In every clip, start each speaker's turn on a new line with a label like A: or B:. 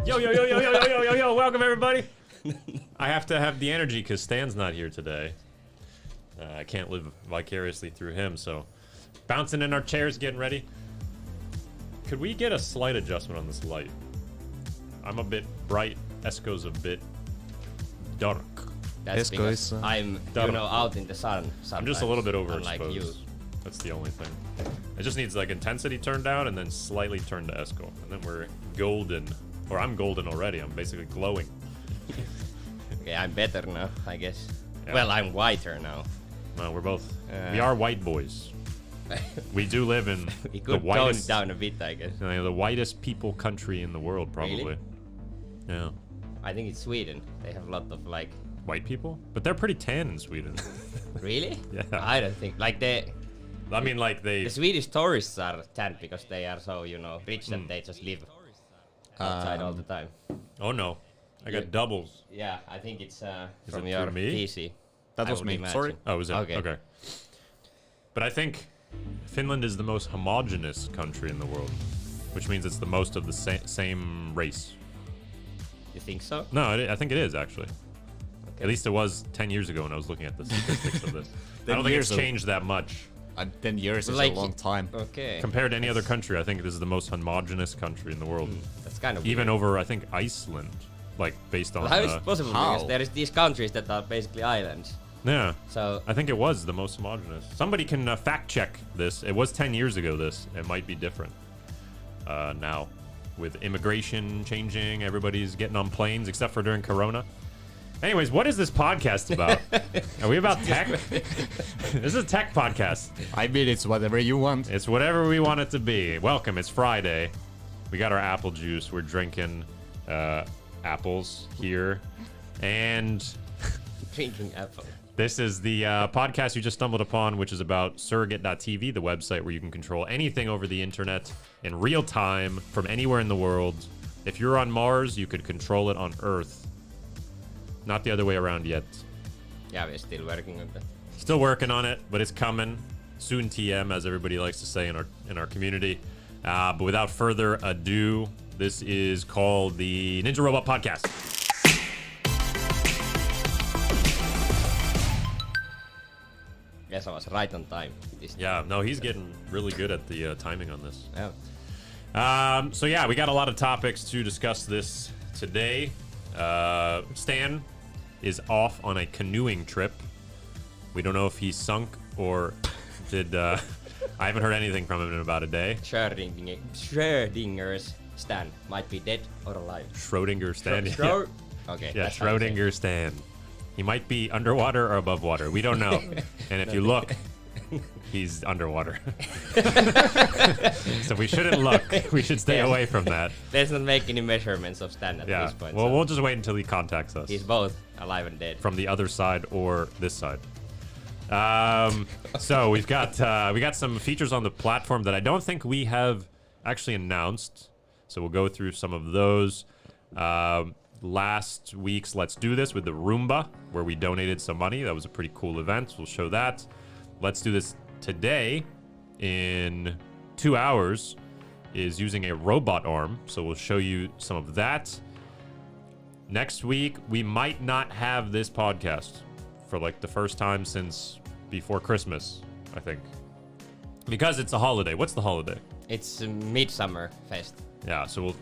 A: Yo, yo, yo, yo, yo, yo, yo, yo, yo, welcome everybody. I have to have the energy because Stan's not here today. I can't live vicariously through him, so bouncing in our chairs, getting ready. Could we get a slight adjustment on this light? I'm a bit bright, Esko's a bit dark.
B: That's because I'm, out in the sun.
A: I'm just a little bit overexposed.
B: Unlike you.
A: That's the only thing. It just needs like intensity turned down and then slightly turned to Esko. And then we're golden. Or I'm golden already. I'm basically glowing.
B: Okay, I'm better now, I guess.
A: Yeah.
B: Well, I'm whiter now.
A: No, we're both. We are white boys. We do live in
B: we
A: the
B: could
A: whitest,
B: tone down a bit, I guess.
A: the whitest people country in the world, probably.
B: Really?
A: Yeah.
B: I think it's Sweden. They have a lot of like
A: White people? But they're pretty tan in Sweden.
B: Really?
A: Yeah.
B: I don't think like
A: I mean, like
B: the Swedish tourists are tan because they are so rich that they just live outside all the time.
A: Oh no, I got doubles.
B: Yeah, I think it's
A: from
B: your
A: me?
B: PC.
C: That was me.
B: Imagine.
C: Sorry.
A: Oh, was it?
B: Okay.
A: Okay. But I think Finland is the most homogenous country in the world, which means it's the most of the same race.
B: You think so?
A: No, I think it is actually. Okay. At least it was 10 years ago when I was looking at the statistics of this. I don't think it's changed that much.
C: 10 years is
B: like,
C: a long time.
B: Okay.
A: Compared to any other country, I think this is the most homogenous country in the world.
B: That's kind of
A: even
B: weird.
A: over, I think, Iceland, like based on.
B: Well, how is it possible?
C: How?
B: Because there is these countries that are basically islands.
A: Yeah.
B: So
A: I think it was the most homogenous. Somebody can fact check this. It was 10 years ago. It might be different now, with immigration changing. Everybody's getting on planes except for during Corona. Anyways, what is this podcast about? Are we about tech? This is a tech podcast.
C: I mean, it's whatever you want.
A: It's whatever we want it to be. Welcome. It's Friday. We got our apple juice. We're drinking apples here. And
B: drinking apple.
A: this is the podcast you just stumbled upon, which is about surrogate.tv, the website where you can control anything over the internet in real time from anywhere in the world. If you're on Mars, you could control it on Earth. Not the other way around yet.
B: Yeah, we're still working on that.
A: Still working on it, but it's coming. Soon TM, as everybody likes to say in our community. But without further ado, this is called the Ninja Robot Podcast.
B: Yes, I was right on time.
A: Yeah, no, he's getting really good at the timing on this.
B: Yeah.
A: So yeah, we got a lot of topics to discuss this today. Stan is off on a canoeing trip. We don't know if he sunk or did. I haven't heard anything from him in about a day.
B: Schrodinger's Stan might be dead or alive.
A: Schrodinger Stan.
B: Okay.
A: Yeah, Schrodinger Stan. He might be underwater or above water. We don't know. And if you look, he's underwater. So we shouldn't look. We should stay away from that.
B: Let's not make any measurements of Stan at this point.
A: Well, we'll just wait until he contacts us.
B: He's both alive and dead.
A: From the other side or this side. So we got some features on the platform that I don't think we have actually announced. So we'll go through some of those. Last week's Let's Do This with the Roomba, where we donated some money. That was a pretty cool event. We'll show that. Let's Do This today in 2 hours is using a robot arm. So we'll show you some of that. Next week, we might not have this podcast for like the first time since before Christmas, I think. Because it's a holiday. What's the holiday?
B: It's Midsummer Fest.
A: Yeah, so we'll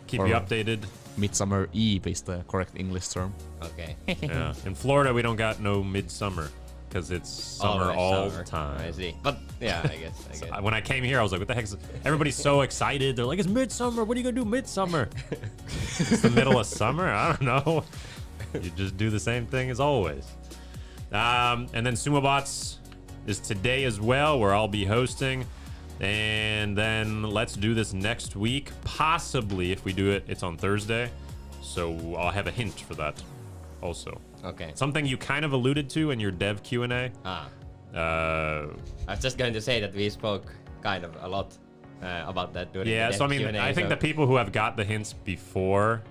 A: keep you updated.
C: Midsummer Eve is the correct English term.
B: Okay.
A: Yeah. In Florida, we don't got no midsummer because it's summer all the time.
B: I see. But yeah, I guess.
A: When I came here, I was like, what the heck? Everybody's so excited. They're like, it's midsummer. What are you going to do midsummer? It's the middle of summer? I don't know. You just do the same thing as always. And then SumoBots is today as well, where I'll be hosting. And then Let's Do This next week. Possibly, if we do it, it's on Thursday. So I'll have a hint for that also.
B: Okay.
A: Something you kind of alluded to in your dev Q&A.
B: I was just going to say that we spoke kind of a lot about that during the
A: so I mean,
B: Q&A,
A: I think the people who have got the hints before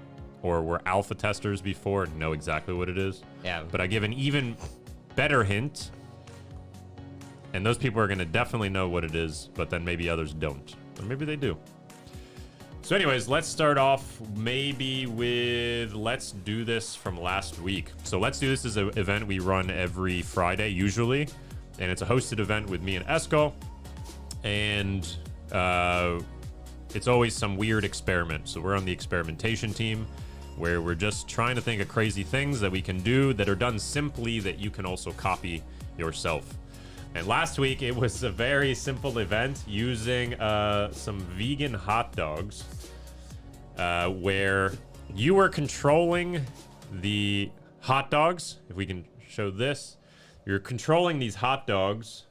A: or were alpha testers before know exactly what it is.
B: Yeah.
A: But I give an even better hint. And those people are going to definitely know what it is, but then maybe others don't. Or maybe they do. So anyways, let's start off maybe with Let's Do This from last week. So Let's Do This is an event we run every Friday, usually. And it's a hosted event with me and Esko. And it's always some weird experiment. So we're on the experimentation team, where we're just trying to think of crazy things that we can do that are done simply that you can also copy yourself. And last week, it was a very simple event using some vegan hot dogs, where you were controlling the hot dogs. If we can show this, you're controlling these hot dogs,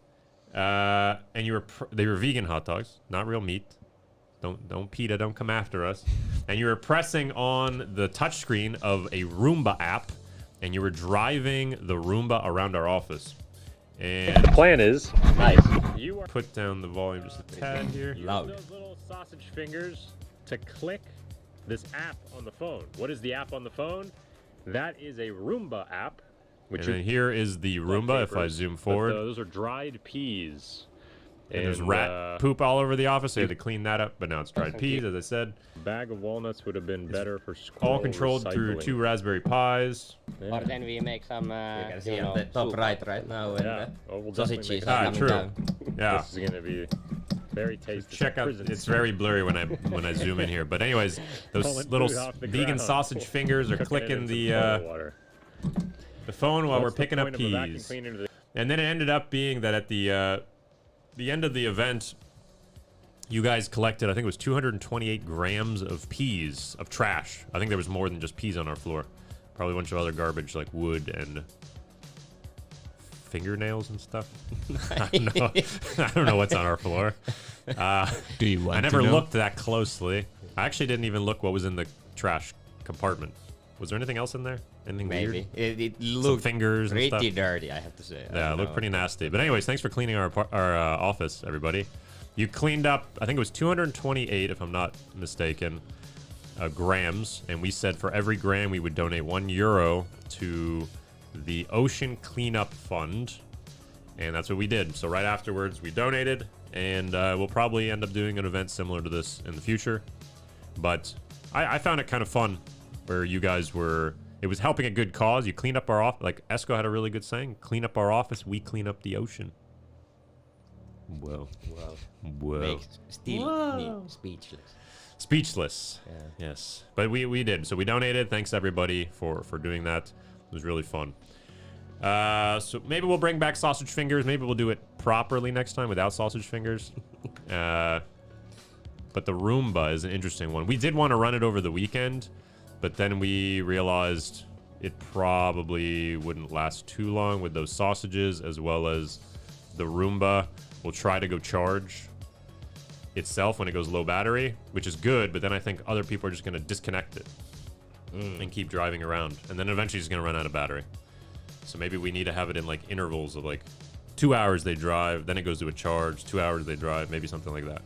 A: and they were vegan hot dogs, not real meat. Don't PETA, don't come after us. And you were pressing on the touchscreen of a Roomba app, and you were driving the Roomba around our office. And
D: the plan is,
B: Nice.
D: you are
A: put down the volume just a tad here.
B: Loud.
D: those little sausage fingers to click this app on the phone. What is the app on the phone? That is a Roomba app.
A: And then here is the Roomba, if I zoom forward.
D: Those are dried peas.
A: And there's rat poop all over the office. So you had to clean that up, but now it's dried peas, as I said.
D: Bag of walnuts would have been better for squirrel
A: All controlled through
D: recycling.
A: 2 Raspberry Pis.
B: Or then we make some, you can see
C: you
B: at the top right now, and
D: Yeah. Oh, we'll definitely
B: sausages
D: make
B: are
A: Ah,
B: coming
A: true.
B: down.
A: Yeah.
D: This is gonna be very tasty.
A: Check out.
D: Prison
A: It's
D: style.
A: very blurry when I zoom in here. But anyways, those
D: Pulling
A: little
D: food off the
A: vegan
D: ground.
A: sausage fingers are
D: Cooking it
A: clicking
D: in
A: the
D: some toilet water.
A: the phone while
D: What's
A: we're
D: the
A: picking up
D: point of a vacuum
A: keys.
D: cleaner to the-
A: And then it ended up being that at the end of the event, you guys collected, I think it was 228 grams of peas, of trash. I think there was more than just peas on our floor. Probably a bunch of other garbage like wood and fingernails and stuff. I don't know. I don't know what's on our floor.
C: Do you want
A: I never
C: to know?
A: looked that closely. I actually didn't even look what was in the trash compartment. Was there anything else in there? Anything
B: Maybe.
A: weird?
B: It
A: Some
B: looked
A: fingers and
B: pretty
A: stuff.
B: dirty, I have to say. I
A: Yeah, it
B: don't
A: looked
B: know.
A: pretty nasty. But anyways, thanks for cleaning our office, everybody. You cleaned up, I think it was 228, if I'm not mistaken, grams. And we said for every gram, we would donate €1 to the Ocean Cleanup Fund. And that's what we did. So right afterwards, we donated. And we'll probably end up doing an event similar to this in the future. But I found it kind of fun where you guys were... It was helping a good cause. You cleaned up our office. Like Esko had a really good saying. Clean up our office, we clean up the ocean. Whoa.
B: Well,
A: Whoa.
B: makes still me speechless.
A: Speechless.
B: Yeah.
A: Yes. But we did. So we donated. Thanks everybody for doing that. It was really fun. So maybe we'll bring back sausage fingers. Maybe we'll do it properly next time without sausage fingers. But the Roomba is an interesting one. We did want to run it over the weekend, but then we realized it probably wouldn't last too long with those sausages, as well as the Roomba will try to go charge itself when it goes low battery, which is good, but then I think other people are just going to disconnect it and keep driving around, and then eventually it's going to run out of battery. So maybe we need to have it in like intervals of like 2 hours they drive, then it goes to a charge, 2 hours they drive, maybe something like that.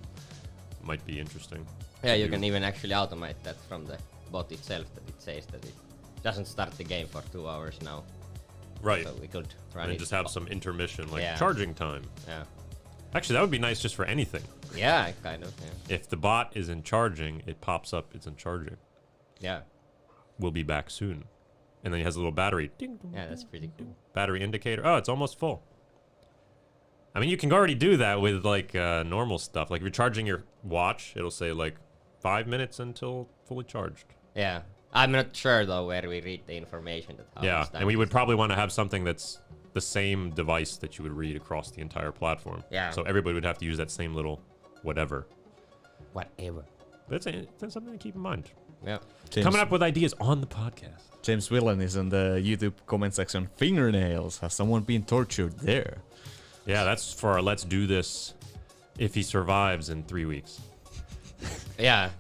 A: Might be interesting.
B: Yeah, you can even actually automate that from the bot itself, that it says that it doesn't start the game for 2 hours now.
A: Right.
B: So we could run
A: And
B: it.
A: then just have some intermission, like
B: Yeah.
A: charging time.
B: Yeah.
A: Actually, that would be nice just for anything.
B: Yeah, kind of. Yeah.
A: If the bot is in charging, it pops up, it's in charging.
B: Yeah.
A: We'll be back soon. And then it has a little battery. Ding, dong,
B: Yeah, that's pretty cool.
A: battery indicator. Oh, it's almost full. I mean, you can already do that with like normal stuff. Like if you're charging your watch, it'll say like 5 minutes until fully charged.
B: Yeah. I'm not sure though where we read the information that how
A: Yeah,
B: it's done.
A: and we would probably want to have something that's the same device that you would read across the entire platform.
B: Yeah.
A: So everybody would have to use that same little whatever.
B: Whatever.
A: But that's something to keep in mind.
B: Yeah.
A: Coming up with ideas on the podcast.
C: James Willen is in the YouTube comment section. Fingernails. Has someone been tortured there?
A: Yeah, that's for our Let's Do This if he survives in 3 weeks.
B: Yeah.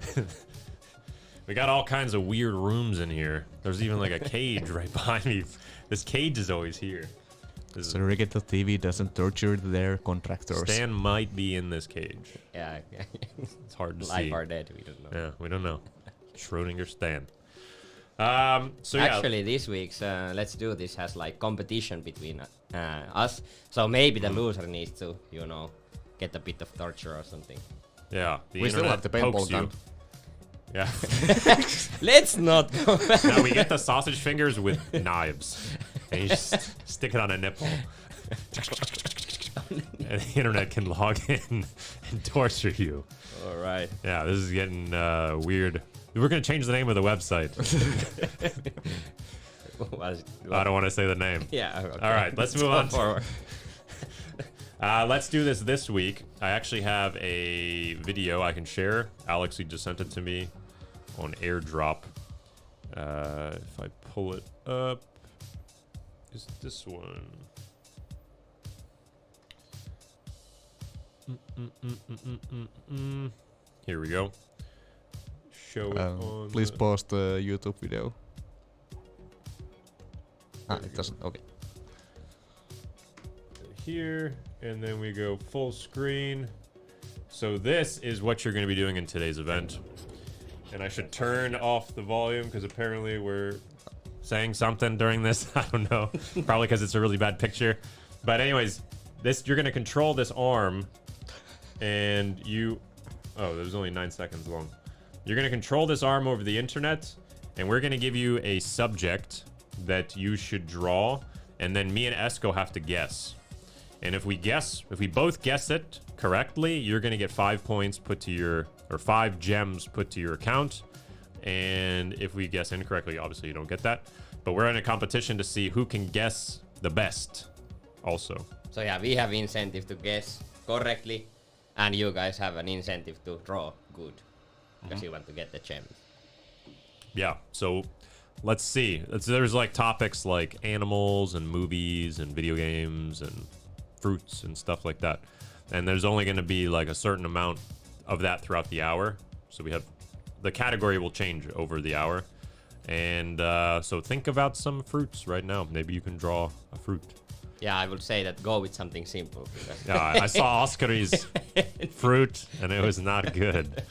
A: We got all kinds of weird rooms in here. There's even like a cage right behind me. This cage is always here. This is,
C: Surrogate.tv doesn't torture their contractors.
A: Stan might be in this cage.
B: Yeah.
A: It's hard to
B: Life
A: see.
B: or dead, we don't know.
A: Yeah, we don't know. Schrodinger Stan. So yeah.
B: Actually, this week's Let's Do This has like competition between us. So maybe the loser needs to, you know, get a bit of torture or something.
A: Yeah. The
C: We still
A: internet
C: have the paintball
A: pokes you.
C: gun.
A: Yeah.
B: Let's not go back.
A: Now we get the sausage fingers with knives. And you just stick it on a nipple. And the internet can log in and torture you.
B: All right.
A: Yeah, this is getting weird. We're going to change the name of the website. I don't want to say the name.
B: Yeah. Okay.
A: All right, let's move on.
B: Forward.
A: Let's do this week. I actually have a video I can share. Alex, you just sent it to me on AirDrop. If I pull it up, is this one? Here we go. Show it on.
C: Please pause the YouTube video. It doesn't. Okay.
A: Here, and then we go full screen. So this is what you're going to be doing in today's event. And I should turn off the volume because apparently we're saying something during this. I don't know. Probably because it's a really bad picture. But anyways, you're going to control this arm and you... Oh, that was only 9 seconds long. You're going to control this arm over the internet and we're going to give you a subject that you should draw. And then me and Esco have to guess. And if we both guess it correctly, you're going to get 5 points put to your... or 5 gems put to your account. And if we guess incorrectly, obviously you don't get that. But we're in a competition to see who can guess the best also.
B: So yeah, we have incentive to guess correctly, and you guys have an incentive to draw good, because you want to get the gems.
A: Yeah, so let's see. There's like topics like animals and movies and video games and fruits and stuff like that. And there's only going to be like a certain amount of that throughout the hour. So we have the category will change over the hour. And so think about some fruits right now. Maybe you can draw a fruit.
B: Yeah, I would say that go with something simple.
A: Yeah, I saw Oscar's fruit and it was not good.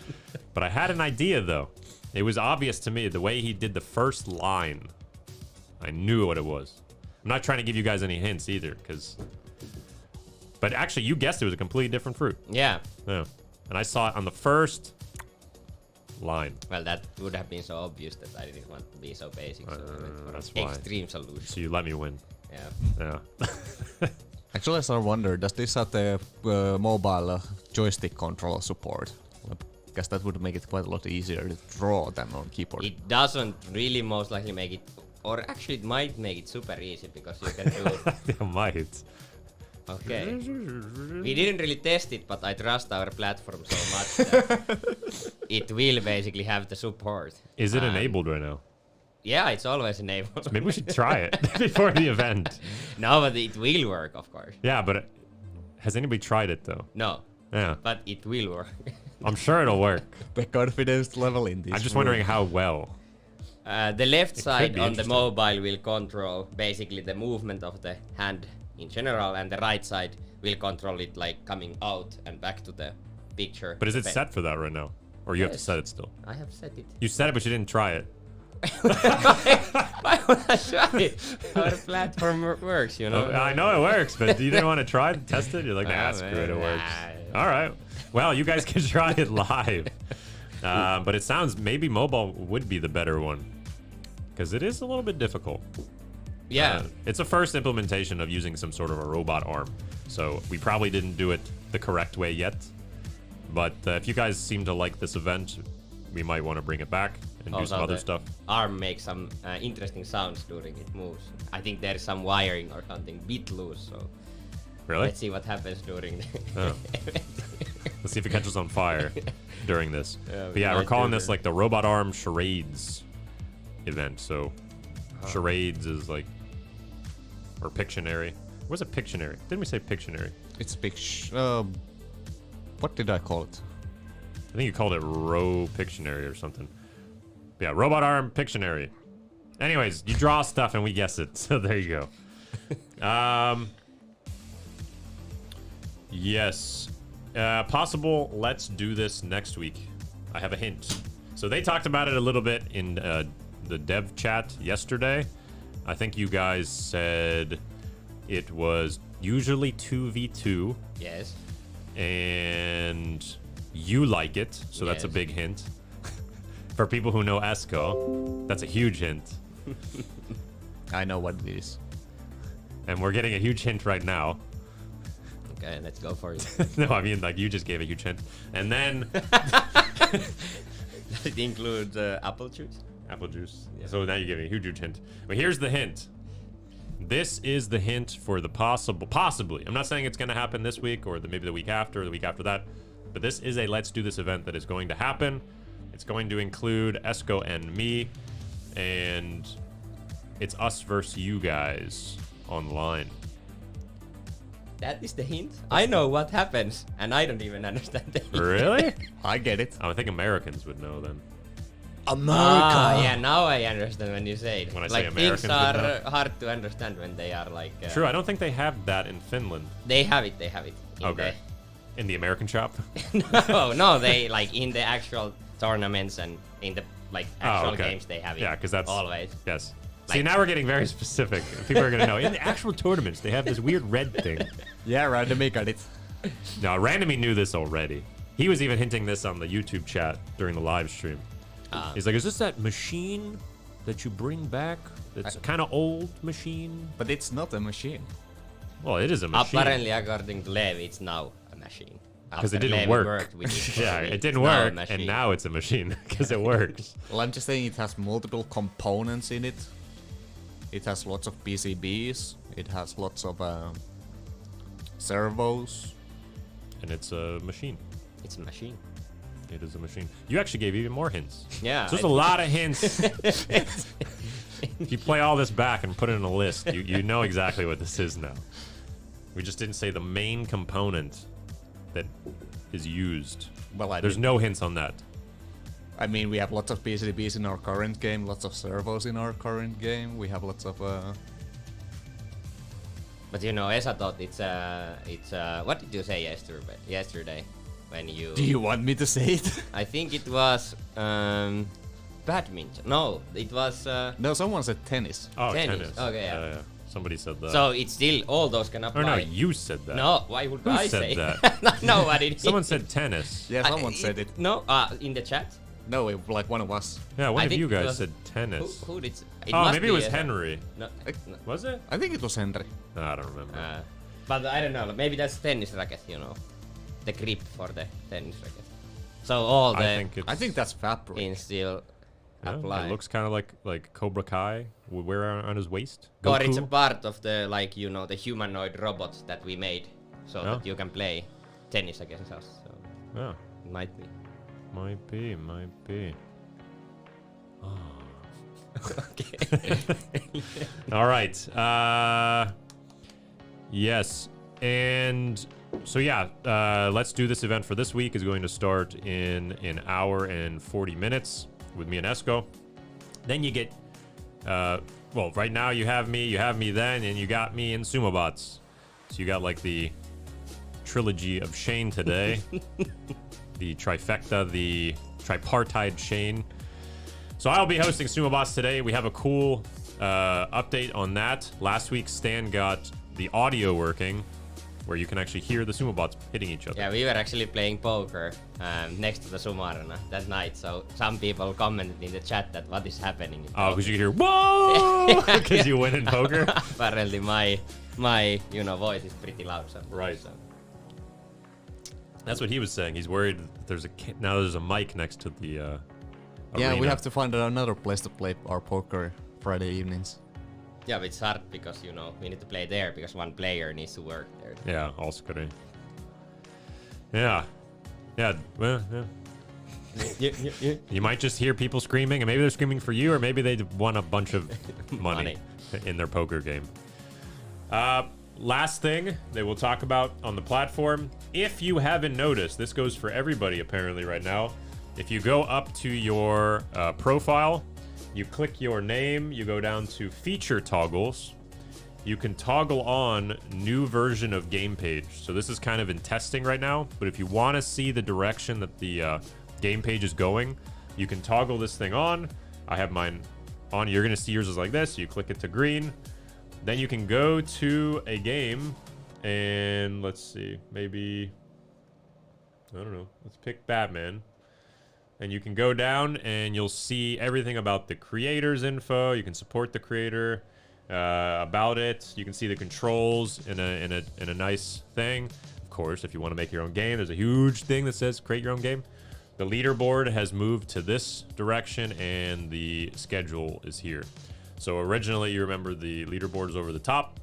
A: But I had an idea though. It was obvious to me the way he did the first line. I knew what it was. I'm not trying to give you guys any hints either, because... But actually, you guessed it was a completely different fruit.
B: Yeah.
A: Yeah. And I saw it on the first line.
B: Well, that would have been so obvious that I didn't want to be so basic. So
A: that's why.
B: Extreme solution.
A: So you let me win.
B: Yeah.
A: Yeah.
C: Actually, I sort of wonder, does this have the mobile joystick control support? Because that would make it quite a lot easier to draw than on keyboard.
B: It doesn't really most likely make it, or actually it might make it super easy because you can do...
A: It might.
B: Okay. We didn't really test it, but I trust our platform so much that it will basically have the support.
A: Is it enabled right now?
B: Yeah, it's always enabled.
A: So maybe we should try it before the event.
B: No, but it will work, of course.
A: Yeah, but has anybody tried it though?
B: No.
A: Yeah.
B: But it will work.
A: I'm sure it'll work.
C: The confidence level in this.
A: I'm just wondering how well.
B: The left side on the
A: interesting.
B: mobile will control basically the movement of the hand in general, and the right side will control it like coming out and back to the picture.
A: But is it set for that right now? Or you have to
B: Yes.
A: set it still?
B: I have set it.
A: You said it, but you didn't try it.
B: Why would I try it? Our platform works, you know.
A: I know it works, but you didn't want to try it, test it? You're like, nah, screw it, it works. All right. Well, you guys can try it live. But it sounds maybe mobile would be the better one, because it is a little bit difficult.
B: Yeah.
A: It's a first implementation of using some sort of a robot arm. So we probably didn't do it the correct way yet. But if you guys seem to like this event, we might want to bring it back and do some other
B: the
A: stuff.
B: Arm makes some interesting sounds during it moves. I think there's some wiring or something bit loose, so
A: Really?
B: let's see what happens during the
A: Oh. Let's see if it catches on fire during this.
B: Yeah,
A: But yeah, we're
B: might
A: calling
B: do
A: this
B: that.
A: like the Robot Arm Charades event. So Charades is like, or Pictionary. What's a Pictionary? Didn't we say Pictionary?
C: It's what did I call it?
A: I think you called it Row Pictionary or something. But yeah, Robot Arm Pictionary. Anyways, you draw stuff and we guess it. So there you go. Yes. Possible, let's do this next week. I have a hint. So they talked about it a little bit in the dev chat yesterday. I think you guys said it was usually 2v2.
B: Yes.
A: And you like it, so that's a
B: Yes.
A: big hint. For people who know Esco, that's a huge hint.
C: I know what it is.
A: And we're getting a huge hint right now.
B: Okay, let's go for it.
A: No, I mean, like, you just gave a huge hint. And then...
B: Does it include apple juice?
A: Apple juice. Yeah. So now you're giving a huge hint. But here's the hint. This is the hint for the possibly. I'm not saying it's going to happen this week or maybe the week after or the week after that. But this is a Let's Do This event that is going to happen. It's going to include Esco and me. And it's us versus you guys online.
B: That is the hint? I know what happens, and I don't even understand the hint.
A: Really?
C: I get it.
A: I think Americans would know then.
C: America.
B: Ah, yeah, now I understand when you say it.
A: When I say
B: like,
A: Americans
B: things
A: would
B: are
A: know.
B: hard to understand when they are like...
A: True, I don't think they have that in Finland.
B: They have it.
A: Okay. In the American shop?
B: No, they, like, in the actual tournaments and in the, like, actual games, they have it.
A: Yeah, because that's...
B: Always.
A: Yes.
B: Like,
A: See, now we're getting very specific. People are going to know. In the actual tournaments, they have this weird red thing.
C: Yeah, Randomy got it.
A: No, Randomy knew this already. He was even hinting this on the YouTube chat during the live stream. He's like, is this that machine that you bring back? It's kind of old machine?
C: But it's not a machine.
A: Well, it is a machine.
B: Apparently, according to Levi, it's now a machine.
A: Because it
B: After
A: didn't
B: Levi
A: work.
B: worked with it,
A: Yeah,
B: it's
A: it didn't
B: now a
A: work,
B: machine.
A: and now it's a machine because it works.
C: Well, I'm just saying it has multiple components in it. It has lots of PCBs. It has lots of servos.
A: And it's a machine.
B: It's a machine.
A: It is a machine. You actually gave even more hints.
B: Yeah.
A: So there's a lot of hints. If you play all this back and put it in a list, you know exactly what this is now. We just didn't say the main component that is used.
C: Well,
A: There's no hints on that.
C: I mean, we have lots of PCBs in our current game, lots of servos in our current game. We have lots of.
B: But you know, Esa thought it's what did you say yesterday when you...
C: Do you want me to say it?
B: I think it was badminton. No, it was
C: No, someone said tennis.
A: Oh,
B: Tennis. Okay, yeah.
A: Somebody said that.
B: So it's still all those can apply.
A: Or no, you said that.
B: No, why would
A: Who
B: I
A: said
B: say
A: that?
B: Nobody did.
A: Someone said tennis.
C: Yeah, someone said it.
B: No, in the chat.
C: No, like one of us.
A: Yeah, one
B: I
A: of
B: think
A: you
B: it
A: guys
B: was-
A: said tennis.
B: Who did?
A: Oh,
B: must
A: maybe
B: be
A: it was
B: Esa.
A: Henry.
B: No, no.
A: Was it?
C: I think it was Henry.
A: No, I don't remember.
B: But I don't know. Maybe that's tennis racket. You know, the grip for the tennis racket. So all the
C: I think that's fabric.
B: things still
A: Yeah,
B: apply.
A: it looks kind of like Cobra Kai would wear on his waist.
B: Or it's a
A: Goku?
B: part of the, like, you know, the humanoid robot that we made so
A: Yeah.
B: that you can play tennis against us. So
A: Yeah,
B: it might be.
A: might be.
B: Okay.
A: All right. Yes, and so yeah, let's do this event for this week is going to start in an hour and 40 minutes with me and Esco. Then you get, well, right now you have me then, and you got me in Sumobots. So you got like the trilogy of Shane today, the trifecta, the tripartite Shane. So I'll be hosting Sumobots today. We have a cool update on that. Last week, Stan got the audio working, where you can actually hear the Sumobots hitting each other.
B: Yeah, we were actually playing poker next to the Sumo Arena that night. So some people commented in the chat that what is happening.
A: Oh, because you can hear whoa, because you win in poker.
B: Apparently, my voice is pretty loud. So,
A: Right.
B: So.
A: That's what he was saying. He's worried that there's a mic next to the
C: Yeah, we
A: arena.
C: have to find another place to play our poker Friday evenings.
B: Yeah, but it's hard because we need to play there because one player needs to work there.
A: Yeah, also good. Yeah. Well, yeah. You might just hear people screaming, and maybe they're screaming for you, or maybe they won a bunch of money in their poker game. Last thing that we'll talk about on the platform, if you haven't noticed, this goes for everybody apparently right now. If you go up to your profile, you click your name, you go down to feature toggles, you can toggle on new version of game page. So this is kind of in testing right now, but if you want to see the direction that the game page is going, you can toggle this thing on. I have mine on. You're going to see yours is like this. You click it to green. Then you can go to a game and let's see, maybe, I don't know, let's pick Batman. and you can go down and you'll see everything about the creator's info. You can support the creator, about it. You can see the controls in a nice thing. Of course, if you want to make your own game, there's a huge thing that says create your own game. The leaderboard has moved to this direction, and the schedule is here. So originally, you remember the leaderboard is over the top.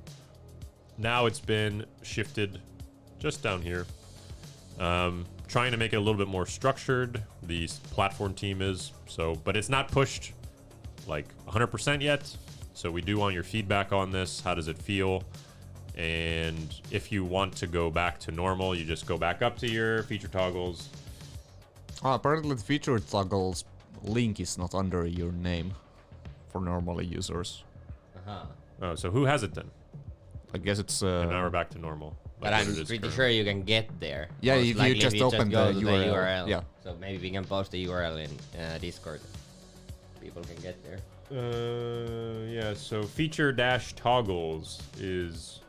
A: Now it's been shifted just down here. Trying to make it a little bit more structured. The platform team is so, but it's not pushed like 100% yet. So we do want your feedback on this. How does it feel? And if you want to go back to normal, you just go back up to your feature toggles.
C: Apparently the feature toggles link is not under your name for normal users.
A: Oh, so who has it then?
C: I guess it's
A: And now we're back to normal.
B: But
A: like
B: I'm
A: what it is
B: pretty
A: currently.
B: sure you can get there.
C: Yeah,
B: Most
C: if you
B: likely
C: just open
B: go
C: the
B: to
C: URL. Yeah.
B: So maybe we can post the URL in Discord. People can get there.
A: Yeah, so feature-toggles is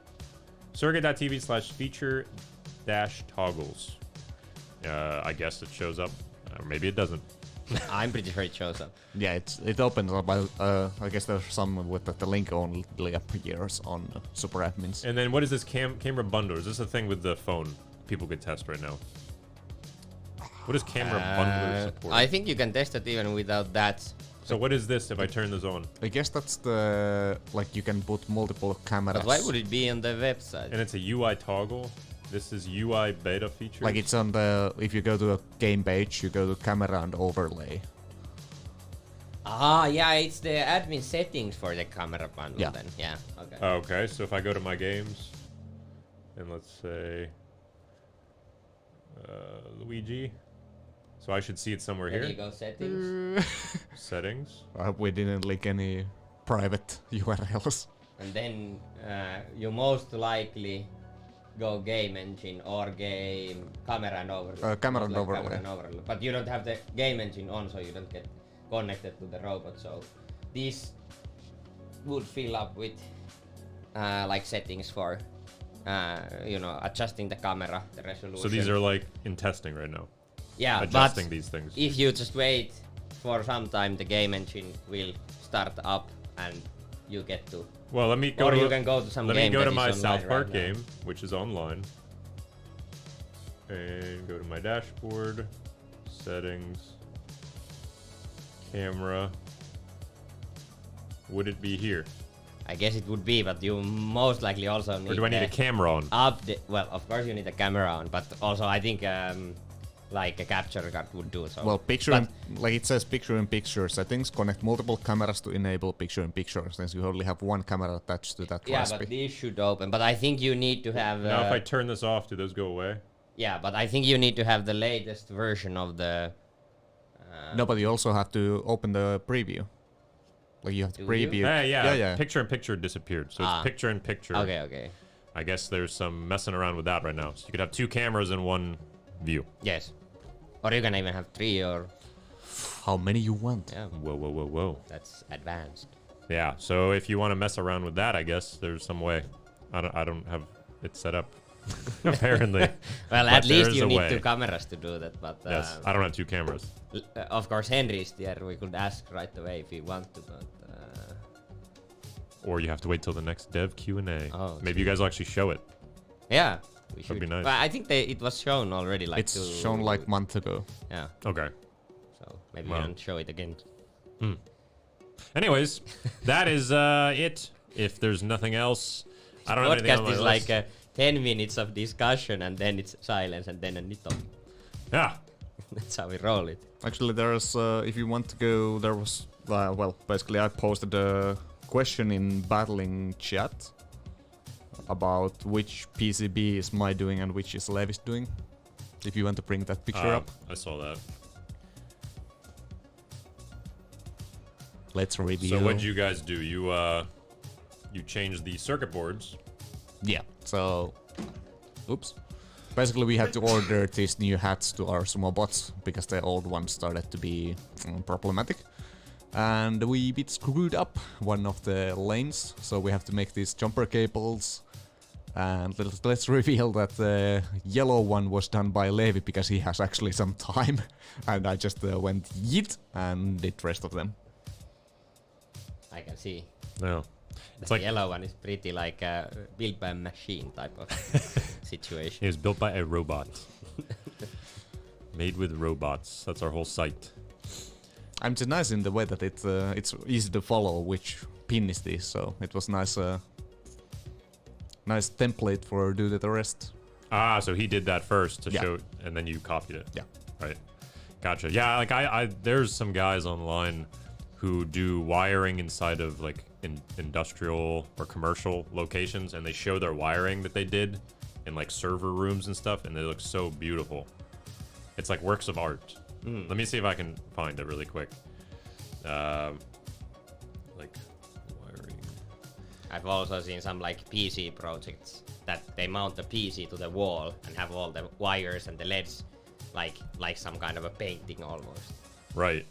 A: surrogate.tv/feature-toggles. I guess it shows up, or maybe it doesn't.
B: I'm pretty sure it shows up.
C: Yeah, it opens up. I guess there's some with the link only appears on super admins.
A: And then what is this camera bundle? Is this a thing with the phone people could test right now? What is camera bundler support?
B: I think you can test it even without that.
A: So what is this if I turn this on?
C: I guess that's the like you can put multiple cameras.
B: But why would it be on the website?
A: And it's a UI toggle. This is UI beta feature.
C: Like it's on the if you go to a game page, you go to camera and overlay.
B: Ah, yeah, it's the admin settings for the camera bundle
C: Yeah.
B: then. Yeah, okay.
A: Okay, so if I go to my games, and let's say Luigi, so I should see it somewhere
B: There
A: here.
B: you go, settings.
A: Settings.
C: I hope we didn't link any private URLs.
B: And then you most likely go game engine or game camera and overlay.
C: Camera
B: Most
C: and
B: like
C: overlay.
B: Camera and overlay. But you don't have the game engine on, so you don't get connected to the robot. So these would fill up with like settings for adjusting the camera, the resolution.
A: So these are like in testing right now.
B: yeah,
A: Adjusting
B: but
A: these things.
B: if you just wait for some time, the game engine will start up and you get to.
A: Well, let me go.
B: Or
A: to,
B: you can go to some
A: Let me
B: game
A: go
B: that
A: to
B: is
A: my
B: online
A: South
B: right
A: Park
B: now.
A: game, which is online, and go to my dashboard, settings, camera. Would it be here,
B: I guess it would be, but you most likely also need.
A: or do I need a camera on?
B: update? Well, of course you need a camera on, but also I think like a capture card would do so.
C: Well, picture
B: But-
C: like it says picture in picture settings. Connect multiple cameras to enable picture in picture. Since you only have one camera attached to that
B: yeah,
C: recipe.
B: but these should open. But I think you need to have.
A: Now, if I turn this off, do those go away?
B: Yeah, but I think you need to have the latest version of the.
C: No, but you also have to open the preview. Like you have to
B: Do you?
C: preview.
A: Hey, yeah,
C: yeah.
A: Picture in picture disappeared, so
B: Ah.
A: it's picture in picture.
B: Okay, okay.
A: I guess there's some messing around with that right now. So you could have two cameras in one view.
B: Yes. Or you can even have 3 or.
C: How many you want?
B: Yeah,
A: Whoa, whoa, whoa, whoa.
B: that's advanced.
A: Yeah. So if you want to mess around with that, I guess there's some way. I don't have it set up. Apparently.
B: Well,
A: But
B: at least
A: there's
B: you
A: a
B: need
A: way.
B: 2 cameras to do that, but.
A: Yes. I don't have two cameras.
B: Of course, Henry is there. We could ask right away if you want to, but.
A: Or you have to wait till the next dev Q&A.
B: Oh,
A: Maybe you guys will actually show it.
B: Yeah, we should.
A: be nice.
B: Well, I think it was shown already. Like
C: It's shown like month ago.
B: Yeah,
A: Okay.
B: so maybe
A: Well.
B: we don't show it again.
A: Anyways, that is it. If there's nothing else, I don't have anything on
B: Podcast
A: my
B: is
A: list.
B: like 10 minutes of discussion and then it's silence and then a nitto.
A: Yeah.
B: That's how we roll it.
C: Actually, there's if you want to go, there was well, basically I posted a question in battling chat about which PCB is my doing and which is Levi's doing. If you want to bring that picture up,
A: I saw that.
C: let's review.
A: So what'd you guys do? You changed the circuit boards.
C: Yeah. So, oops. Basically, we had to order these new hats to our sumo bots because the old ones started to be problematic. And we bit screwed up one of the lanes, so we have to make these jumper cables And let's reveal that the yellow one was done by Levi because he has actually some time. And I just went yeet and did the rest of them.
B: I can see.
A: No.
B: The
A: like-
B: yellow one is pretty like a built by a machine type of situation.
A: It was built by a robot. Made with robots. That's our whole site.
C: And it's nice in the way that it's easy to follow which pin is this, so it was nice nice template for do the rest.
A: Ah, so he did that first to
C: Yeah.
A: show, and then you copied it.
C: Yeah.
A: Right. Gotcha. Yeah, like I there's some guys online who do wiring inside of like industrial or commercial locations, and they show their wiring that they did in like server rooms and stuff, and they look so beautiful. It's like works of art. Let me see if I can find it really quick. Like wiring.
B: I've also seen some like PC projects that they mount the PC to the wall and have all the wires and the LEDs like some kind of a painting almost.
A: Right.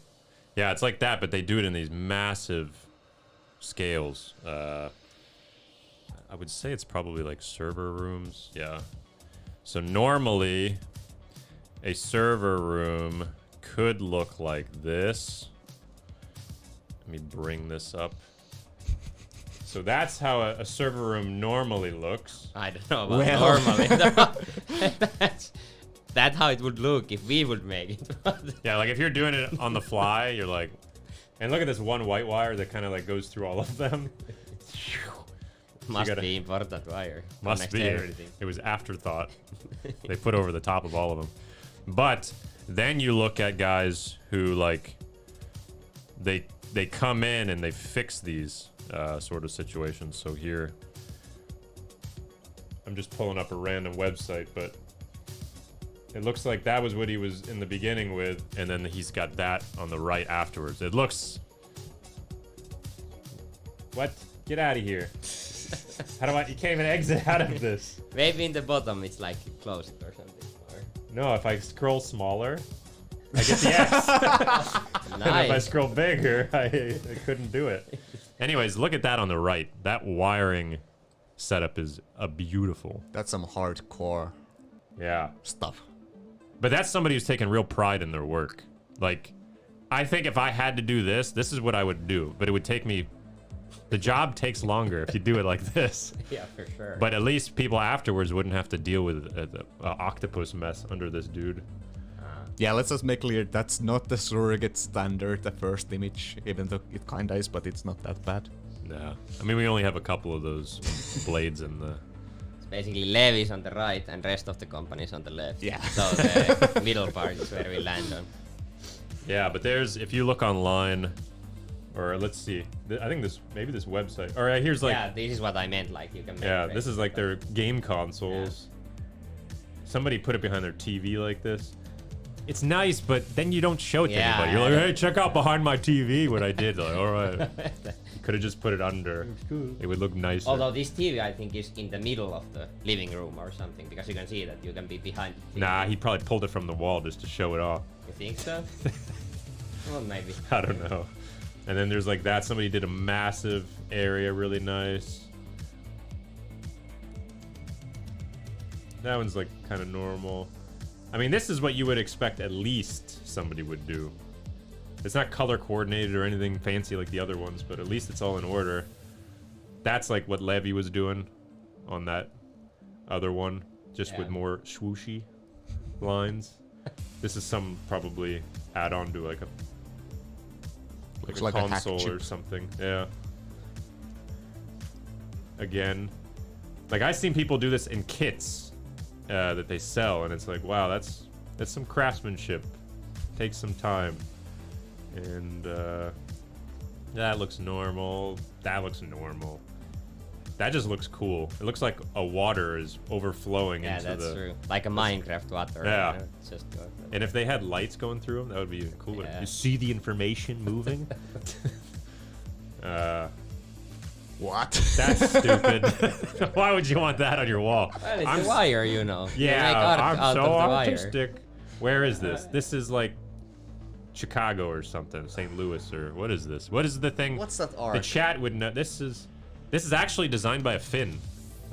A: Yeah, it's like that, but they do it in these massive scales. I would say it's probably like server rooms. Yeah. So normally a server room could look like this. Let me bring this up. So that's how a server room normally looks.
B: I don't know about normally. That's how it would look if we would make it.
A: Yeah, like if you're doing it on the fly, you're like, and look at this one white wire that kind of like goes through all of them.
B: Must
A: gotta-
B: be important wire.
A: Must
B: Connects
A: be.
B: to everything.
A: It was afterthought. They put over the top of all of them. But then you look at guys who like they come in and they fix these sort of situations. So here, I'm just pulling up a random website, but it looks like that was what he was in the beginning with, and then he's got that on the right afterwards. It looks. What? Get out of here. How do I? You can't even exit out of this.
B: Maybe in the bottom it's like closed or something. Or...
A: No, if I scroll smaller, I get the X. And if I
B: Nice.
A: scroll bigger, I couldn't do it. Anyways, look at that on the right. That wiring setup is beautiful.
C: That's some hardcore
A: Yeah.
C: stuff.
A: But that's somebody who's taking real pride in their work. Like, I think if I had to do this, this is what I would do. But it would take me... The job takes longer if you do it like this.
B: Yeah, for sure.
A: But at least people afterwards wouldn't have to deal with the octopus mess under this dude.
C: Yeah, let's just make clear that's not the surrogate standard, the first image, even though it kinda is, but it's not that bad.
A: No. I mean, we only have a couple of those blades in the...
B: It's basically Levi's on the right and rest of the companies on the left.
C: Yeah.
B: So the middle part is where we land on.
A: Yeah, but there's... If you look online... Or let's see. I think maybe this website. All right, here's like...
B: Yeah, this is what I meant. Like you can. Make
A: Yeah, this is like their game consoles. Somebody put it behind their TV like this. It's nice, but then you don't show it to
B: Yeah.
A: anybody. You're like, hey, check out behind my TV what I did. Like, all right. You could have just put it under. It would look nicer.
B: Although this TV I think is in the middle of the living room or something because you can see that you can be behind the TV.
A: Nah, he probably pulled it from the wall just to show it off.
B: You think so? Well, maybe.
A: I don't know. And then there's like that. Somebody did a massive area, really nice. That one's like kind of normal. I mean, this is what you would expect at least somebody would do. It's not color coordinated or anything fancy like the other ones, but at least it's all in order. That's like what Levi was doing on that other one, just with more swooshy lines. This is some probably add-on to like a
C: Looks
A: a
C: like a hack
A: console or
C: chip.
A: something. Yeah. Again, like I've seen people do this in kits that they sell, and it's like, wow, that's some craftsmanship. Takes some time, and that looks normal. That looks normal. That just looks cool. It looks like a water is overflowing
B: Yeah,
A: into
B: that's
A: the.
B: true. Like a Minecraft water.
A: Yeah.
B: You know, it's just
A: And if they had lights going through them, that would be even cooler.
B: Yeah.
A: You see the information moving.
C: What?
A: That's stupid. Why would you want that on your wall?
B: Well, it's a wire, you know. You
A: Yeah,
B: make art
A: I'm
B: out
A: so
B: of the wire.
A: artistic. Where is this? This is like Chicago or something, St. Louis or what is this? What is the thing?
C: What's that
A: The
C: art?
A: chat would know. This is actually designed by a Finn.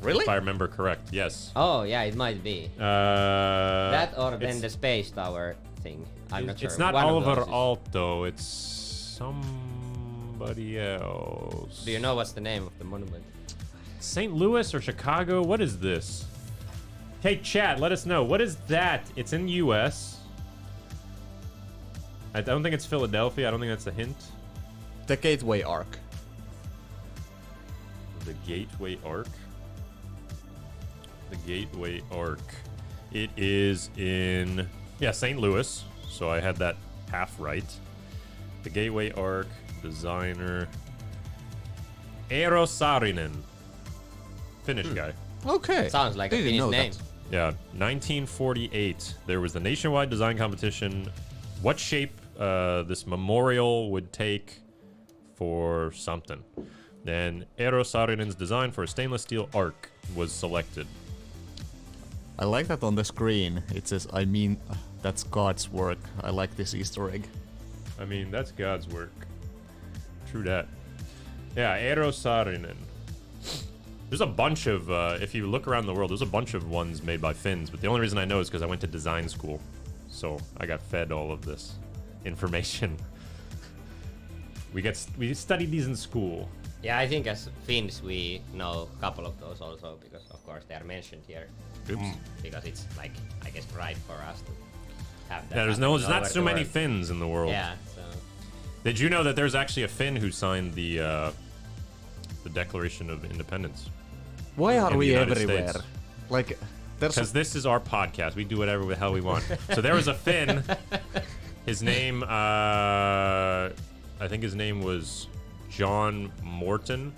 C: Really?
A: If I remember correct, yes.
B: Oh yeah, it might be. That or then the space tower thing. I'm not sure.
A: It's not
B: One of
A: Oliver
B: those is-
A: Alto. It's somebody else.
B: Do you know what's the name of the monument?
A: St. Louis or Chicago? What is this? Hey, chat, let us know. What is that? It's in U.S. I don't think it's Philadelphia. I don't think that's a hint.
C: The Gateway Arc.
A: The Gateway Arc. The Gateway Arc. It is in, St. Louis. So I had that half right. The Gateway Arc, designer, Eero Saarinen. Finnish guy.
C: Okay.
B: Sounds like a
C: Didn't
B: Finnish
C: know
B: name.
C: that.
A: Yeah, 1948. There was the nationwide design competition. What shape this memorial would take for something. Then Eero Saarinen's design for a stainless steel arc was selected.
C: I like that on the screen. It says, I mean, that's God's work. I like this Easter egg.
A: I mean, that's God's work. True that. Yeah, Eero Saarinen. There's a bunch of, if you look around the world, there's a bunch of ones made by Finns, but the only reason I know is because I went to design school. So I got fed all of this information. We studied these in school.
B: Yeah, I think as Finns we know a couple of those also because of course they are mentioned here.
A: Oops.
B: Because it's like I guess right for us to have that.
A: Yeah, there's
B: happening
A: not
B: over
A: so
B: the
A: many
B: world.
A: Finns in the world.
B: Yeah, so
A: Did you know that there's actually a Finn who signed the Declaration of Independence?
C: Why are
A: In the
C: we
A: United
C: everywhere?
A: States.
C: Like, there's
A: Because this is our podcast. We do whatever the hell we want. So there was a Finn. His name, I think his name was John Morton,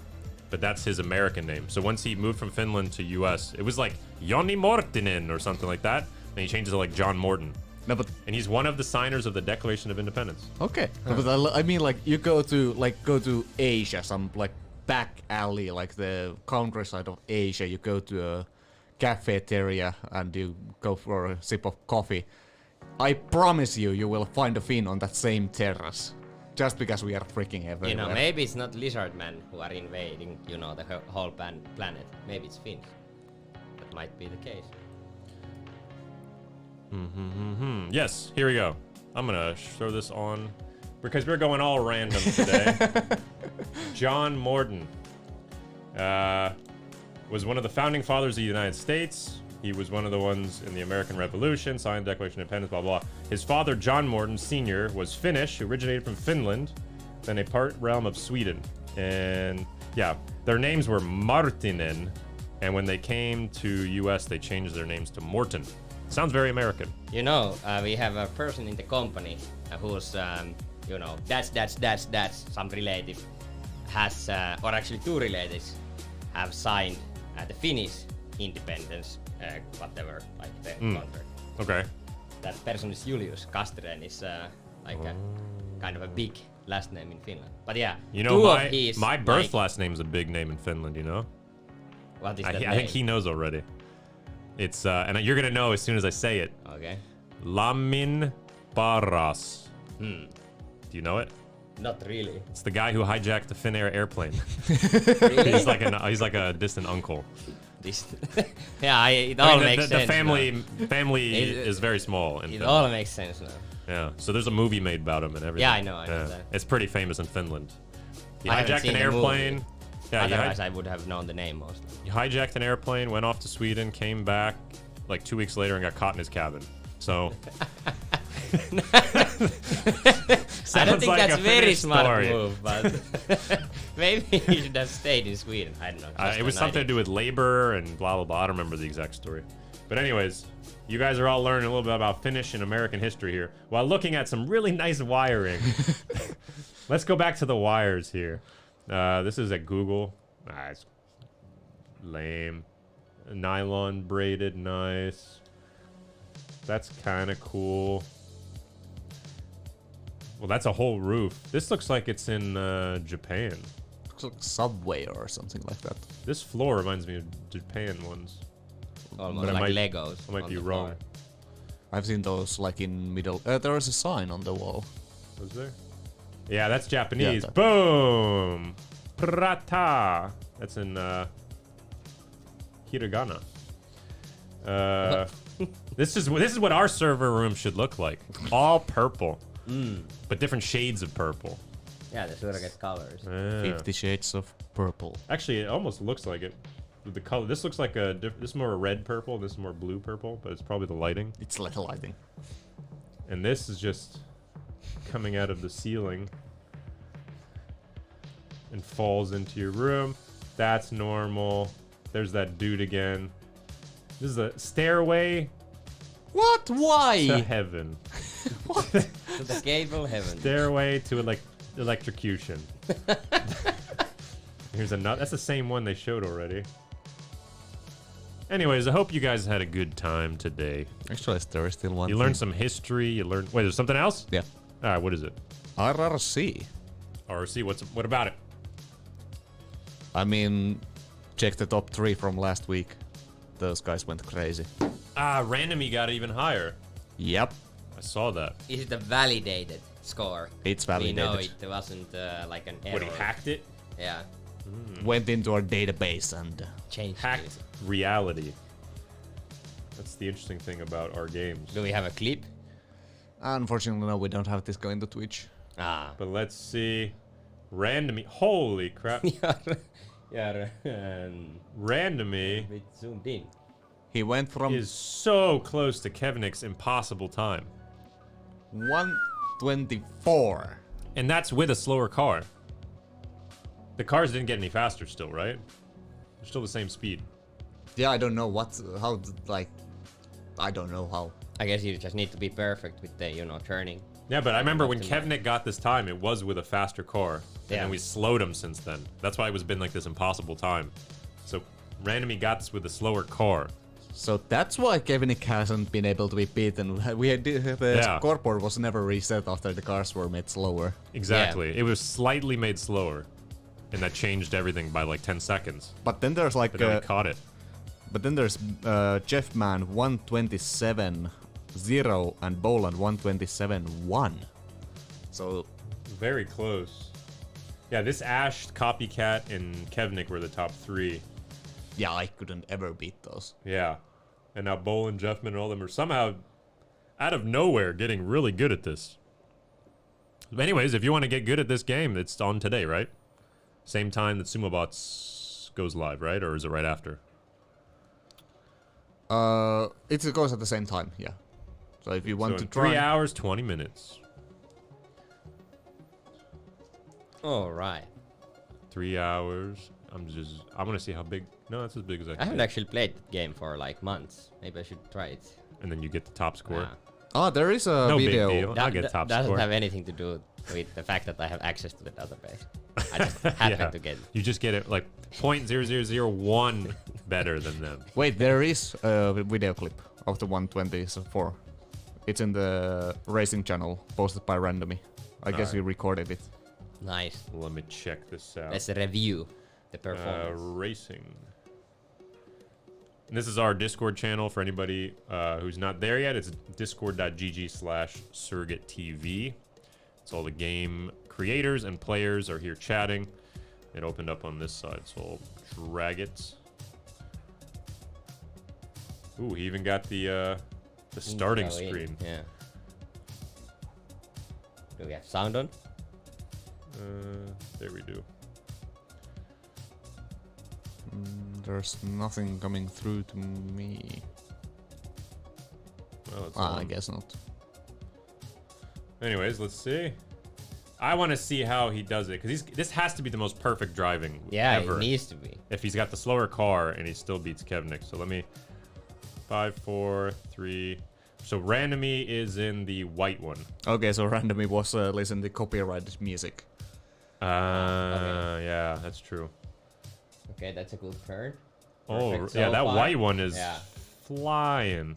A: but that's his American name. So once he moved from Finland to U.S., it was like Jonni Mortinen or something like that. And he changed it to like John Morton.
C: no, but
A: And he's one of the signers of the Declaration of Independence.
C: okay. No, but I mean, like, you go to Asia, some like back alley, like the countryside of Asia. You go to a cafeteria and you go for a sip of coffee. I promise you will find a Finn on that same terrace. Just because we are freaking everywhere.
B: you know maybe it's not lizard men who are invading the whole planet. Maybe it's Finns. That might be the case.
A: Yes, here we go. I'm gonna throw this on because we're going all random today. John Morton was one of the founding fathers of the United States. He was one of the ones in the American Revolution, signed the Declaration of Independence, blah, blah. His father, John Morton Sr., was Finnish, originated from Finland, then a part realm of Sweden. And yeah, their names were Martinen, and when they came to U.S., they changed their names to Morton. Sounds very American.
B: We have a person in the company who's, that's some relative has, or actually two relatives have signed the Finnish independence, whatever, like the contract.
A: Okay.
B: That person is Julius. Kastren is a kind of a big last name in Finland. But yeah,
A: You know,
B: two of his,
A: my birth
B: like,
A: last name's a big name in Finland, you know?
B: What is
A: I
B: that
A: think
B: name?
A: he knows already. It's, and you're gonna know as soon as I say it.
B: Okay.
A: Lamin Paras.
B: Hmm.
A: Do you know it?
B: Not really.
A: It's the guy who hijacked the Finnair airplane.
B: Really?
A: he's like a distant uncle.
B: This. Yeah, it all makes
A: the
B: sense.
A: family
B: It-
A: is very small in
B: It
A: Finland.
B: all makes sense now.
A: Yeah. So there's a movie made about him and everything.
B: Yeah, I know that.
A: It's pretty famous in Finland. He
B: I haven't
A: hijacked
B: seen
A: an
B: the movie.
A: airplane. Yeah,
B: Otherwise, I would have known the name mostly.
A: he hijacked an airplane, went off to Sweden, came back like 2 weeks later and got caught in his cabin. So
B: I don't think
A: like
B: that's
A: a
B: very
A: Finnish
B: smart
A: story.
B: move, but maybe he should have stayed in Sweden. I don't know.
A: it was something to do with labor and blah blah blah. I don't remember the exact story. But anyways, you guys are all learning a little bit about Finnish and American history here while looking at some really nice wiring. Let's go back to the wires here. This is at Google. It's lame. Nylon braided, nice. That's kind of cool. Well, that's a whole roof. This looks like it's in Japan.
C: looks like Subway or something like that.
A: This floor reminds me of Japan ones.
B: Almost
A: But I
B: like
A: might-
B: Legos.
A: I might
B: on
A: be
B: the
A: wrong.
B: floor.
C: I've seen those like in middle. There is a sign on the wall.
A: Was there? Yeah, that's Japanese.
C: Yeah, that-
A: Boom! Prata! That's in hiragana. This is what our server room should look like. All purple, but different shades of purple.
B: Yeah, the surrogate colors.
A: Yeah.
C: 50 Shades of Purple.
A: Actually, it almost looks like it. The color. This looks like this is more red purple. This is more blue purple, but it's probably the lighting.
C: It's like lighting.
A: And this is just coming out of the ceiling and falls into your room. That's normal. There's that dude again. This is a stairway
C: What?
A: to
C: Why?
A: heaven.
B: To the cable heaven.
A: Stairway to electrocution. Here's another. That's the same one they showed already. Anyways, I hope you guys had a good time today.
C: Actually, there is still one.
A: You learned some history. You learned. Wait, there's something else?
C: Yeah.
A: All right, what is it?
C: RRC.
A: RC. What about it?
C: I mean, check the top 3 from last week. Those guys went crazy.
A: Randomy got even higher.
C: Yep.
A: I saw that.
B: Is it a validated score?
C: It's
B: We know
C: validated.
B: it wasn't like an error.
A: What, he hacked it?
B: Yeah.
C: Went into our database and
B: Changed
A: Hacked
B: it.
A: reality. That's the interesting thing about our games.
B: Do we have a clip?
C: unfortunately no, we don't have this going to Twitch.
B: Ah.
A: But let's see. Randomy. Holy crap.
B: Yeah.
A: Randomy
B: Bit zoomed in.
C: He went from
A: is so close to Kevnik's impossible time.
C: 124.
A: And that's with a slower car. The cars didn't get any faster still, right? They're still the same speed.
C: Yeah, I don't know how, like, I don't know how.
B: I guess you just need to be perfect with the, turning.
A: Yeah, but I remember when
B: Optimal.
A: Kevnik got this time, it was with a faster car. And
B: Yeah.
A: then we slowed him since then. That's why it was been like this impossible time. So Randomy got this with a slower car.
C: So that's why Kevnik hasn't been able to be beaten. The
A: Yeah.
C: scoreboard was never reset after the cars were made slower.
A: Exactly. It was slightly made slower. And that changed everything by like 10 seconds.
C: But then there's like,
A: But then we caught it.
C: but then there's Jeff Man 127-0 and Boland 127-1. So
A: Very close. Yeah, this Ash, Copycat, and Kevnik were the top 3.
C: yeah, I couldn't ever beat those.
A: Yeah. And now Bolin, Jeffman, and all them are somehow out of nowhere getting really good at this. But anyways, if you want to get good at this game, it's on today, right? Same time that SumoBots goes live, right? Or is it right after?
C: It goes at the same time, yeah. So if you want
A: So
C: to
A: in
C: try,
A: 3 hours, 20 minutes.
B: All right.
A: 3 hours. I want to see how big. No, that's as big as I
B: I
A: can.
B: haven't actually played the game for like months. Maybe I should try it.
A: And then you get the top score.
B: Ah.
C: there is a
A: No
C: video.
A: big deal. I'll get top
B: doesn't
A: score.
B: have anything to do with the fact that I have access to the database. I just happen to get it.
A: You just get it like 0.0001 better than them.
C: Wait, there is a video clip of the 124. It's in the racing channel posted by Randomy. I guess
A: Alright.
C: you recorded it.
B: Nice.
A: Let me check this out.
B: Let's review the performance.
A: Racing. And this is our Discord channel for anybody who's not there yet. It's discord.gg/surrogatetv. It's all the game creators and players are here chatting. It opened up on this side, so I'll drag it. Ooh, he even got the starting
B: Intro in,
A: screen.
B: Yeah. Do we have sound on?
A: There we do.
C: There's nothing coming through to me.
A: Well, it's
C: I
A: on.
C: guess not.
A: Anyways, let's see. I want to see how he does it because this has to be the most perfect driving
B: Yeah,
A: ever.
B: it needs to be.
A: If he's got the slower car and he still beats Kevnik. So let me 5, 4, 3. So Randomy is in the white one.
C: Okay, so Randomy was listening to copyrighted music.
A: Yeah, that's true.
B: Okay, that's a good turn.
A: Oh,
B: Perfect
A: yeah,
B: so
A: that
B: far.
A: white one is
B: Yeah.
A: flying.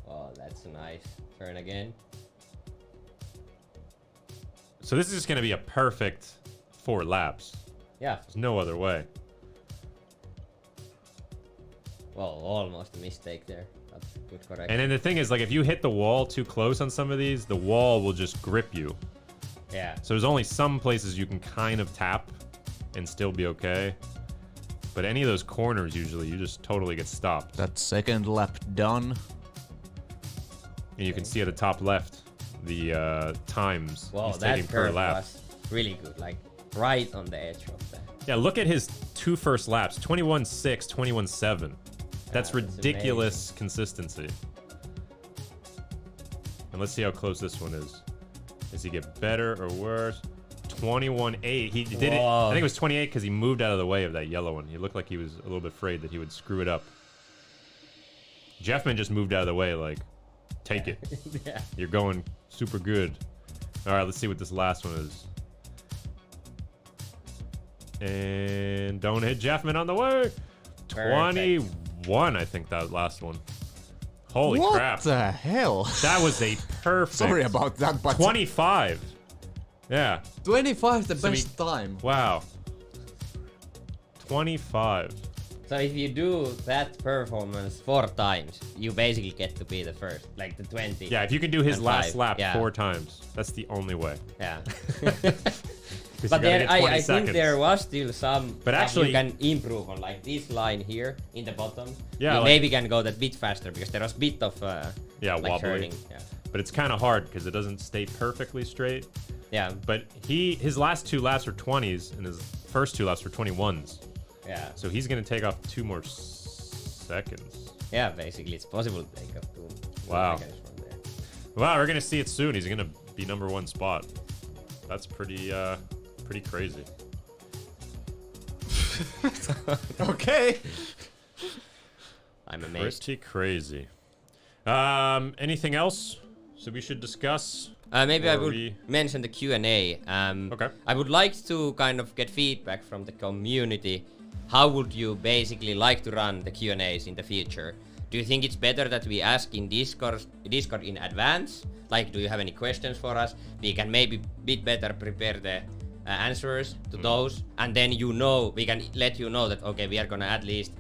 B: Oh, that's a nice turn again.
A: So this is just gonna be a perfect 4 laps.
B: Yeah,
A: There's no other way.
B: well, almost a mistake there. That's good correction.
A: And then the thing is, like, if you hit the wall too close on some of these, the wall will just grip you.
B: Yeah.
A: So there's only some places you can kind of tap and still be okay. But any of those corners, usually, you just totally get stopped.
C: That second lap done.
A: And you can see at the top left the times
B: Wow,
A: he's
B: that
A: taking per
B: curve
A: lap.
B: was really good. Like right on the edge of that.
A: Yeah, look at his 2 first laps. 21.6, 21.7. That's ridiculous consistency. And let's see how close this one is. Does he get better or worse? 21.8. He did it. I think it was 28 because he moved out of the way of that yellow one. He looked like he was a little bit afraid that he would screw it up. Jeffman just moved out of the way, like, take it.
B: Yeah.
A: You're going super good. All right, let's see what this last one is. And don't hit Jeffman on the way.
B: Perfect.
A: 21, I think that last one. Holy
C: What
A: crap.
C: the hell?
A: That was a perfect.
C: Sorry about that, but
A: 25. Yeah.
C: 25 the
A: So
C: best time.
A: Wow. 25.
B: So if you do that performance 4 times, you basically get to be the first, like the 20.
A: Yeah, if you can do his
B: and
A: last
B: 5,
A: lap
B: yeah.
A: 4 times, that's the only way.
B: Yeah.
A: 'Cause
B: But
A: you gotta
B: there,
A: get 20
B: I
A: seconds.
B: think there was still some
A: But
B: stuff
A: actually-
B: you can improve on, like this line here in the bottom.
A: Yeah,
B: you
A: like-
B: maybe can go that bit faster because there was bit of
A: Yeah,
B: like
A: wobbly.
B: turning. Yeah.
A: But it's kind of hard because it doesn't stay perfectly straight.
B: Yeah.
A: But his last 2 laps were 20s and his first 2 laps were 21s.
B: Yeah.
A: So he's going to take off 2 more seconds.
B: Yeah, basically it's possible to take up 2
A: Wow.
B: seconds from there.
A: Wow, we're going to see it soon. He's going to be #1 spot. That's pretty crazy.
C: Okay.
B: I'm amazed.
A: Pretty crazy. Anything else so we should discuss?
B: Maybe I
A: Or
B: would
A: we-
B: mention the Q&A.
A: Okay.
B: I would like to kind of get feedback from the community. How would you basically like to run the Q&As in the future? Do you think it's better that we ask in Discord in advance? Like, do you have any questions for us? We can maybe bit better prepare the answers to those, and then we can let you know that okay, we are gonna at least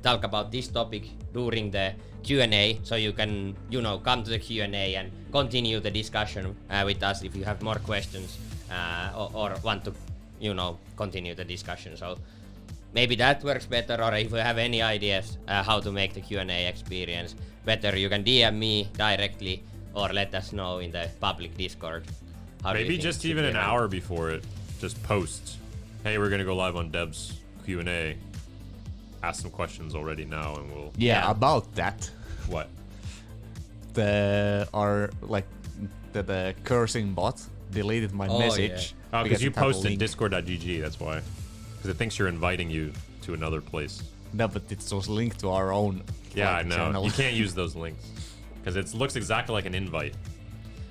B: talk about this topic during the Q&A, so you can come to the Q&A and continue the discussion with us if you have more questions or want to continue the discussion. So maybe that works better, or if you have any ideas how to make the Q&A experience better, you can DM me directly or let us know in the public Discord. How do you
A: Maybe
B: think
A: just
B: it should
A: even
B: be
A: an
B: run?
A: hour before it, just post, hey, we're going to go live on Deb's Q&A. Ask some questions already now and we'll...
C: Yeah,
B: Yeah.
C: about that.
A: What?
C: The cursing bot deleted my
B: Oh,
C: message.
A: Oh, because you
C: it had a
A: posted
C: link.
A: discord.gg, that's why. Because it thinks you're inviting you to another place.
C: No, but it was linked to our own.
A: Yeah,
C: like,
A: I know.
C: channel.
A: You can't use those links. Because it looks exactly like an invite.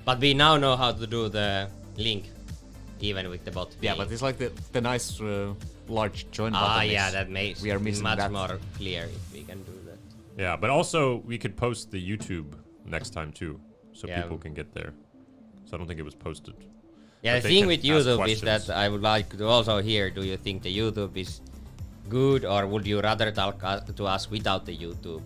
B: But we now know how to do the link, even with the bot.
C: Yeah,
B: being-
C: but it's like the nice large join button.
B: yeah,
C: is-
B: that makes
C: we are
B: it
C: missing
B: much
C: that.
B: more clear if we can do that.
A: Yeah, but also we could post the YouTube next time too. So
B: Yeah.
A: people can get there. So I don't think it was posted.
B: Yeah,
A: But
B: the
A: they
B: thing
A: can
B: with
A: ask
B: YouTube is
A: questions.
B: that I would like to also hear, do you think the YouTube is good, or would you rather talk to us without the YouTube?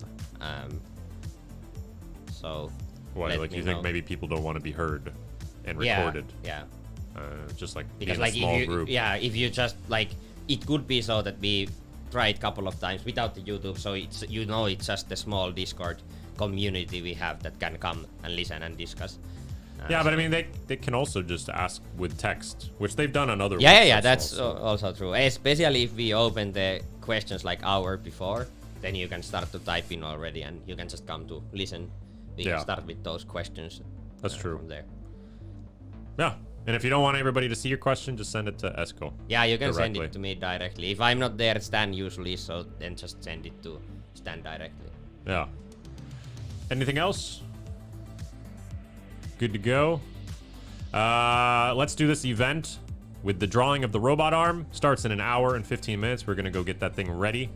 B: So
A: What,
B: let
A: like
B: me
A: you think
B: know.
A: maybe people don't want to be heard and
B: Yeah,
A: recorded?
B: yeah.
A: Just like
B: Because
A: being
B: like
A: a small
B: if you,
A: group.
B: yeah, if you just like, it could be so that we tried a couple of times without the YouTube, so it's it's just a small Discord community we have that can come and listen and discuss.
A: Yeah, but I mean, they can also just ask with text, which they've done on other
B: Yeah,
A: websites
B: that's
A: also.
B: also true. Especially if we open the questions like hour before, then you can start to type in already, and you can just come to listen. We
A: Yeah.
B: can start with those questions.
A: That's true.
B: From there.
A: Yeah, and if you don't want everybody to see your question, just send it to Esco.
B: Yeah, you can send
A: directly.
B: it to me directly. If I'm not there, Stan usually, so then just send it to Stan directly.
A: Yeah. Anything else? Good to go. Let's do this event with the drawing of the robot arm. Starts in an hour and 15 minutes. We're gonna go get that thing ready,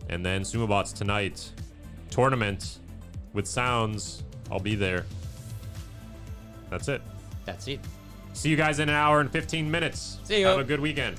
A: and then Sumobots tonight. Tournament with sounds. I'll be there. That's it.
B: That's it.
A: See you guys in an hour and 15 minutes.
B: See you.
A: Have a good weekend.